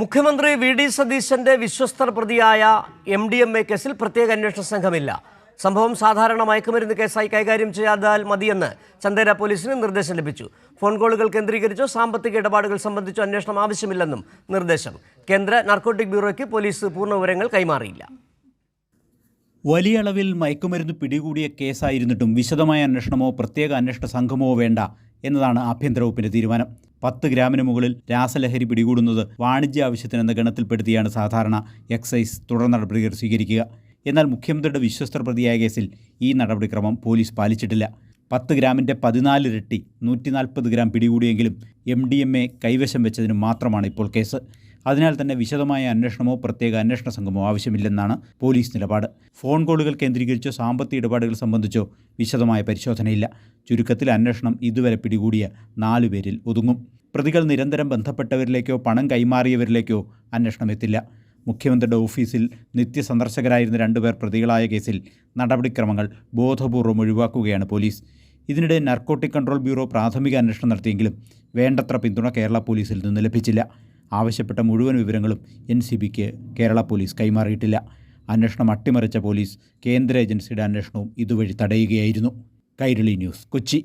മുഖ്യമന്ത്രി വി.ഡി. സതീശന്റെ വിശ്വസ്ത പ്രതിയായ MDMA കേസിൽ പ്രത്യേക അന്വേഷണ സംഘമില്ല. സംഭവം സാധാരണ മയക്കുമരുന്ന് കേസായി കൈകാര്യം ചെയ്യാതാൽ മതിയെന്ന് ചന്ദേര പോലീസിന് നിർദ്ദേശം ലഭിച്ചു. ഫോൺ കോളുകൾ കേന്ദ്രീകരിച്ചോ സാമ്പത്തിക ഇടപാടുകൾ സംബന്ധിച്ചോ അന്വേഷണം ആവശ്യമില്ലെന്നും നിർദ്ദേശം. കേന്ദ്ര നാർക്കോട്ടിക് ബ്യൂറോയ്ക്ക് പോലീസ് പൂർണ്ണ വിവരങ്ങൾ കൈമാറിയില്ല. വലിയ അളവിൽ മയക്കുമരുന്ന് പിടികൂടിയ കേസായിരുന്നിട്ടും വിശദമായ അന്വേഷണമോ പ്രത്യേക അന്വേഷണ സംഘമോ വേണ്ട എന്നതാണ് ആഭ്യന്തര വകുപ്പിന്റെ തീരുമാനം. 10 ഗ്രാമിന് മുകളിൽ രാസലഹരി പിടികൂടുന്നത് വാണിജ്യ ആവശ്യത്തിനെന്ന ഗണത്തിൽപ്പെടുത്തിയാണ് സാധാരണ എക്സൈസ് തുടർ നടപടികൾ സ്വീകരിക്കുക. എന്നാൽ മുഖ്യമന്ത്രിയുടെ വിശ്വസ്ത പ്രതിയായ കേസിൽ ഈ നടപടിക്രമം പോലീസ് പാലിച്ചിട്ടില്ല. 10 ഗ്രാമിൻ്റെ 14 ഇരട്ടി 140 ഗ്രാം പിടികൂടിയെങ്കിലും MDMA കൈവശം വെച്ചതിന് മാത്രമാണ് ഇപ്പോൾ കേസ്. അതിനാൽ തന്നെ വിശദമായ അന്വേഷണമോ പ്രത്യേക അന്വേഷണ സംഘമോ ആവശ്യമില്ലെന്നാണ് പോലീസ് നിലപാട്. ഫോൺ കോളുകൾ കേന്ദ്രീകരിച്ചോ സാമ്പത്തിക ഇടപാടുകൾ സംബന്ധിച്ചോ വിശദമായ പരിശോധനയില്ല. ചുരുക്കത്തിൽ അന്വേഷണം ഇതുവരെ പിടികൂടിയ 4 പേരിൽ ഒതുങ്ങും. പ്രതികൾ നിരന്തരം ബന്ധപ്പെട്ടവരിലേക്കോ പണം കൈമാറിയവരിലേക്കോ അന്വേഷണം എത്തില്ല. മുഖ്യമന്ത്രിയുടെ ഓഫീസിൽ നിത്യസന്ദർശകരായിരുന്ന 2 പേർ പ്രതികളായ കേസിൽ നടപടിക്രമങ്ങൾ ബോധപൂർവം ഒഴിവാക്കുകയാണ് പോലീസ്. ഇതിനിടെ നാർക്കോട്ടിക് കൺട്രോൾ ബ്യൂറോ പ്രാഥമിക അന്വേഷണം നടത്തിയെങ്കിലും വേണ്ടത്ര പിന്തുണ കേരള പോലീസിൽ നിന്ന് ലഭിച്ചില്ല. ആവശ്യപ്പെട്ട മുഴുവൻ വിവരങ്ങളും NCBക്ക് കേരള പോലീസ് കൈമാറിയിട്ടില്ല. അന്വേഷണം അട്ടിമറിച്ച പോലീസ് കേന്ദ്ര ഏജൻസിയുടെ അന്വേഷണവും ഇതുവഴി തടയുകയായിരുന്നു. കൈരളി ന്യൂസ്, കൊച്ചി.